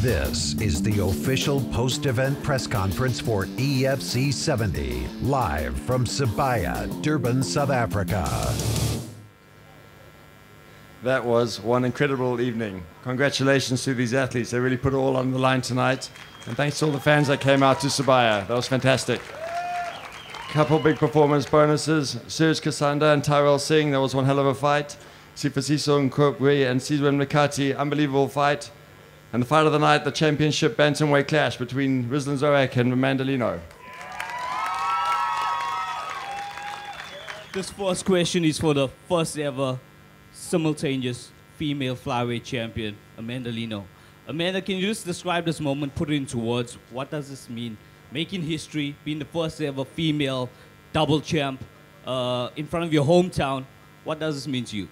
This is the official post-event press conference for EFC 70, live from Sibaya, Durban, South Africa. That was one incredible evening. Congratulations to these athletes. They really put it all on the line tonight. And thanks to all the fans that came out to Sibaya. That was fantastic. Couple big performance bonuses. Serge Kasanda and Tyrell Singh, that was one hell of a fight. Sifasiso Nkokwe and Sizwe Mkati, unbelievable fight. And the fight of the night, the championship bantamweight clash between Rizlan Zoak and Amanda Lino. This first question is for the first ever simultaneous female flyweight champion, Amanda Lino. Amanda, can you just describe this moment, put it into words? What does this mean? Making history, being the first ever female double champ in front of your hometown. What does this mean to you?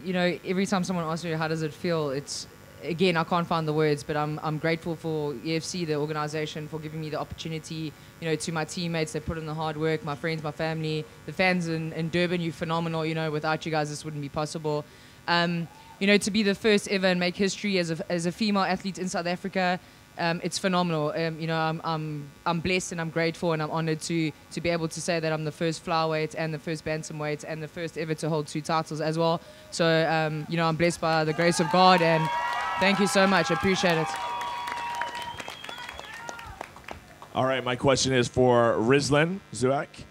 You know, every time someone asks me how does it feel, it's, again, I can't find the words, but I'm grateful for EFC, the organization, for giving me the opportunity. You know, to my teammates, they put in the hard work, my friends, my family, the fans in Durban, you're phenomenal. You know, without you guys, this wouldn't be possible. You know, to be the first ever and make history as a female athlete in South Africa, it's phenomenal. You know, I'm blessed and I'm grateful and I'm honored to be able to say that I'm the first flyweight and the first bantamweight and the first ever to hold 2 titles as well. So, you know, I'm blessed by the grace of God, and thank you so much. I appreciate it. All right, my question is for Rizlan Zoak.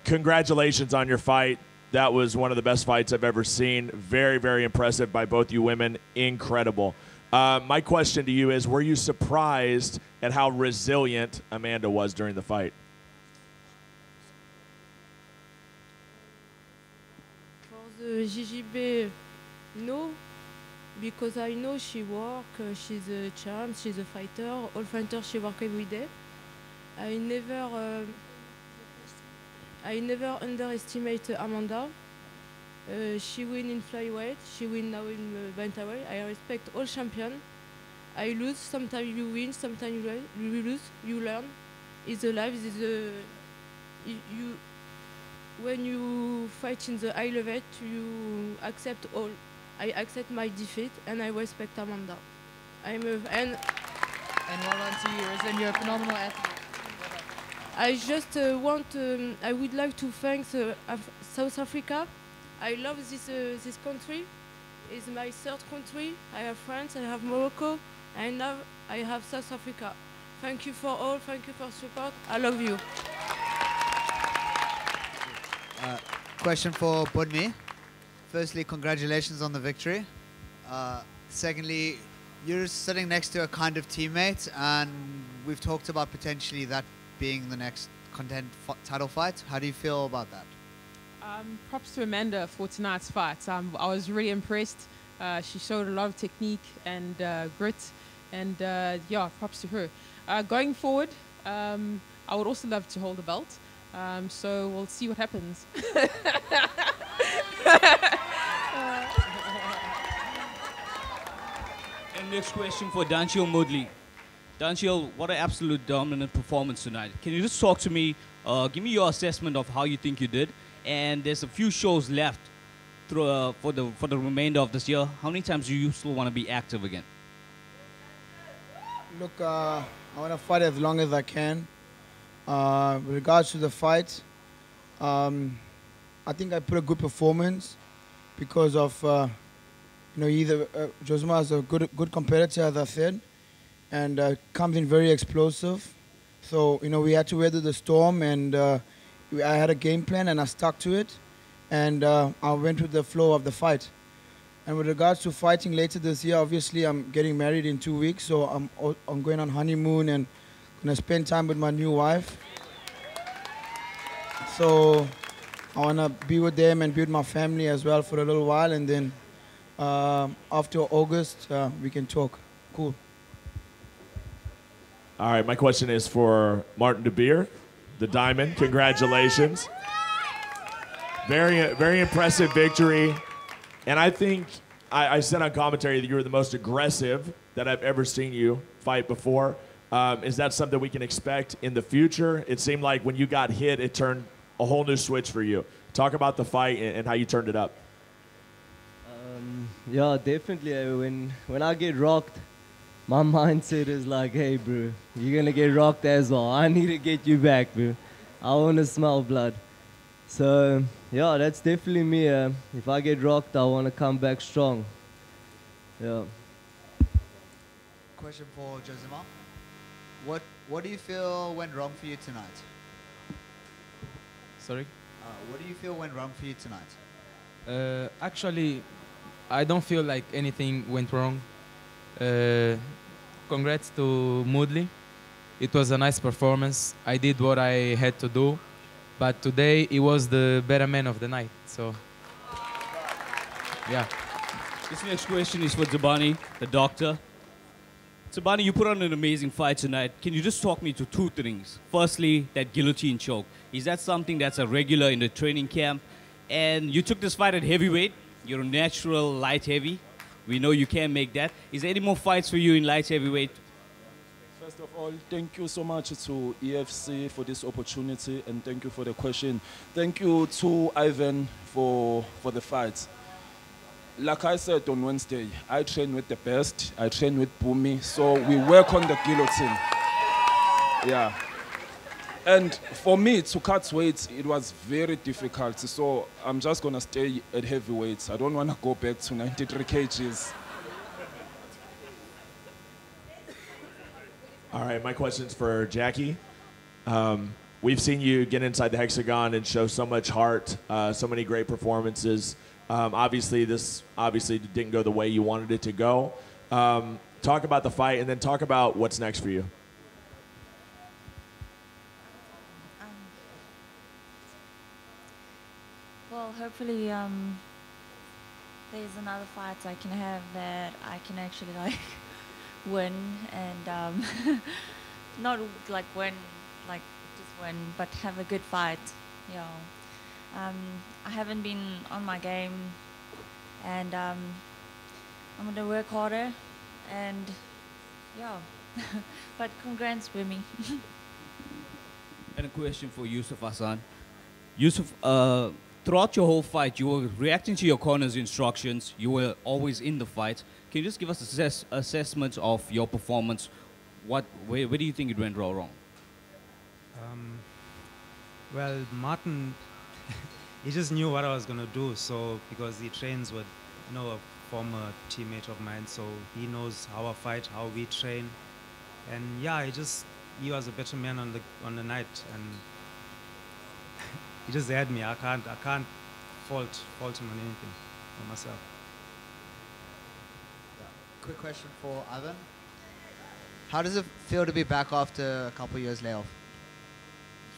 Congratulations on your fight. That was one of the best fights I've ever seen. Very, very impressive by both you women. Incredible. My question to you is, were you surprised at how resilient Amanda was during the fight? For the GGB, no, because I know she work, she's a champ, she's a fighter, all fighters she work every day. I never underestimate Amanda. She win in flyweight, she win now in bantamweight. I respect all champions. I lose, sometimes you win, sometimes you lose, you learn. It's a life, when you fight in the high level, you accept all. I accept my defeat and I respect Amanda. And well done to you, Rizlan, you're a phenomenal athlete. I just I would like to thank South Africa. I love this country. It's my 3rd country. I have France, I have Morocco, and now I have South Africa. Thank you for all, thank you for support. I love you. Question for Bunmi. Firstly, congratulations on the victory. Secondly, you're sitting next to a kind of teammate, and we've talked about potentially that being the next title fight. How do you feel about that? Props to Amanda for tonight's fight. I was really impressed. She showed a lot of technique and grit, and yeah, props to her. Going forward, I would also love to hold the belt, so we'll see what happens. And next question for Danchiel Moodley. Danchiel, what an absolute dominant performance tonight. Can you just talk to me, give me your assessment of how you think you did? And there's a few shows left through, for the remainder of this year. How many times do you still want to be active again? Look, I want to fight as long as I can. With regards to the fight, I think I put a good performance because of, you know, Josma is a good competitor, as I said, and comes in very explosive. So, you know, we had to weather the storm, and I had a game plan and I stuck to it, and I went with the flow of the fight. And with regards to fighting later this year, obviously I'm getting married in 2 weeks, so I'm going on honeymoon and gonna spend time with my new wife. So I wanna be with them and be with my family as well for a little while, and then after August we can talk. Cool. All right, my question is for Martin de Beer, the Diamond. Congratulations. Very impressive victory. And I think I said on commentary that you were the most aggressive that I've ever seen you fight before. Is that something we can expect in the future? It seemed like when you got hit, it turned a whole new switch for you. Talk about the fight and how you turned it up. Yeah, definitely. When I get rocked, my mindset is like, hey, bro, you're gonna get rocked as well. I need to get you back, bro. I wanna smell blood. So yeah, that's definitely me. If I get rocked, I wanna come back strong. Yeah. Question for Josema. What do you feel went wrong for you tonight? Sorry? What do you feel went wrong for you tonight? Actually, I don't feel like anything went wrong. Congrats to Moodley. It was a nice performance. I did what I had to do. But today, he was the better man of the night. So, yeah. This next question is for Tabani, the doctor. Tabani, you put on an amazing fight tonight. Can you just talk me to two things? Firstly, that guillotine choke. Is that something that's a regular in the training camp? And you took this fight at heavyweight. You're a natural light heavy. We know you can make that. Is there any more fights for you in light heavyweight? First of all, thank you so much to EFC for this opportunity, and thank you for the question. Thank you to Ivan for the fight. Like I said on Wednesday, I train with the best. I train with Bumi, so we work on the guillotine. Yeah. And for me to cut weight, it was very difficult. So I'm just gonna stay at heavyweight. I don't wanna go back to 93 kgs. All right, my question's for Jackie. We've seen you get inside the hexagon and show so much heart, so many great performances. Obviously, this didn't go the way you wanted it to go. Talk about the fight, and then talk about what's next for you. Well, hopefully there's another fight I can have that I can actually like win, and not like win, like just win, but have a good fight. Yeah. I haven't been on my game, and I'm gonna work harder, and yeah. But congrats with me. And a question for Yusuf Hassan. Yusuf, throughout your whole fight, you were reacting to your corner's instructions. You were always in the fight. Can you just give us assessment of your performance? Where do you think it went wrong? Well, Martin, he just knew what I was going to do. So because he trains with, a former teammate of mine, so he knows how I fight, how we train, and yeah, he was a better man on the night, and he just had me. I can't fault him on anything for myself. Quick question for Ivan. How does it feel to be back after a couple of years layoff?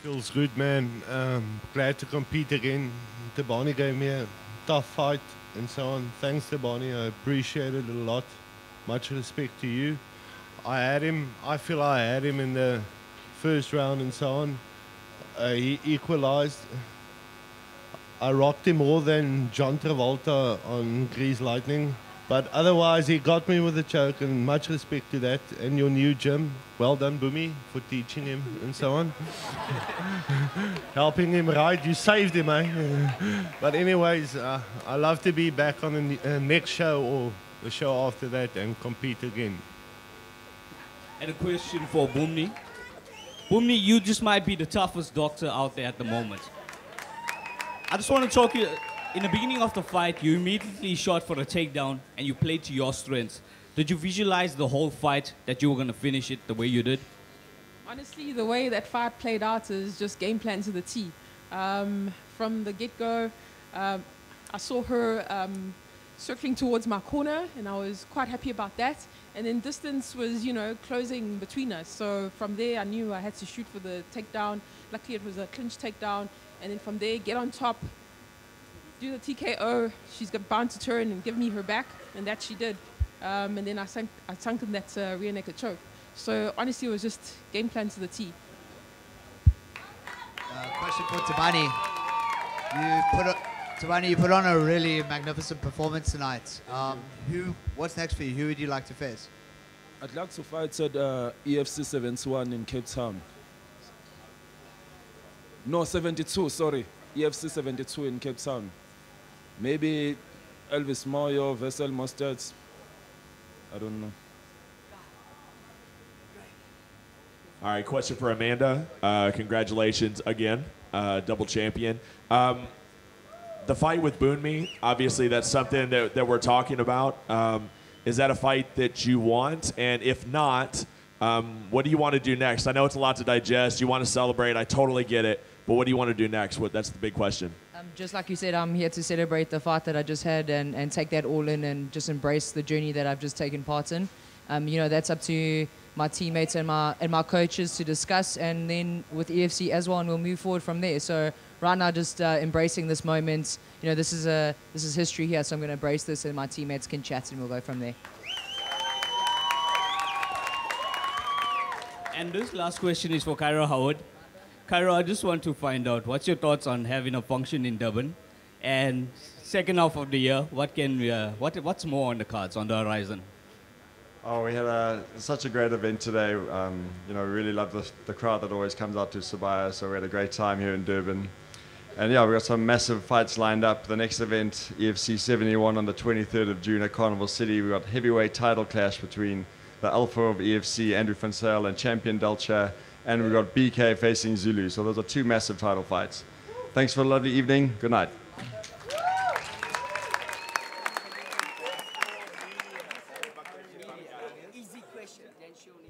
Feels good, man. Glad to compete again. Tabani gave me a tough fight and so on. Thanks, Tabani. I appreciate it a lot. Much respect to you. I feel I had him in the first round and so on. He equalized. I rocked him more than John Travolta on Grease Lightning. But otherwise, he got me with a choke, and much respect to that. And your new gym, well done, Bumi, for teaching him and so on. Helping him right, you saved him, eh? But anyways, I love to be back on the next show or the show after that and compete again. And a question for Bumni. Bumni, you just might be the toughest doctor out there at the moment. I just want to talk to you. In the beginning of the fight, you immediately shot for a takedown and you played to your strengths. Did you visualize the whole fight that you were going to finish it the way you did? Honestly, the way that fight played out is just game plan to the T. From the get-go, I saw her circling towards my corner, and I was quite happy about that. And then distance was, closing between us. So from there, I knew I had to shoot for the takedown. Luckily, it was a clinch takedown. And then from there, get on top, do the TKO. She's bound to turn and give me her back, and that she did. And then I sunk in that rear naked choke. So honestly, it was just game plan to the T. Question for Tabani. Tabani, you put on a really magnificent performance tonight. What's next for you? Who would you like to face? I'd like to fight at EFC 71 in Cape Town. No, 72, sorry. EFC 72 in Cape Town. Maybe Elvis Moyo, Vessel Mustard. I don't know. All right, question for Amanda. Congratulations again, double champion. The fight with Bunmi, obviously that's something that we're talking about. Is that a fight that you want? And if not, what do you want to do next? I know it's a lot to digest. You want to celebrate. I totally get it. But what do you want to do next? That's the big question. Just like you said, I'm here to celebrate the fight that I just had and take that all in and just embrace the journey that I've just taken part in. You know, that's up to my teammates and my coaches to discuss, and then with EFC as well, and we'll move forward from there. So right now, just embracing this moment. You know, this is history here, so I'm going to embrace this, and my teammates can chat, and we'll go from there. And this last question is for Kyra Howard. Kyra, I just want to find out, what's your thoughts on having a function in Durban? And second half of the year, what's more on the cards, on the horizon? Oh, we had such a great event today. You know, we really love the crowd that always comes out to Sibaya, so we had a great time here in Durban. And yeah, we've got some massive fights lined up. The next event, EFC 71 on the 23rd of June at Carnival City. We've got heavyweight title clash between the Alpha of EFC, Andrew Van Sale, and Champion Delcha. And we've got BK facing Zulu. So those are two massive title fights. Thanks for a lovely evening. Good night.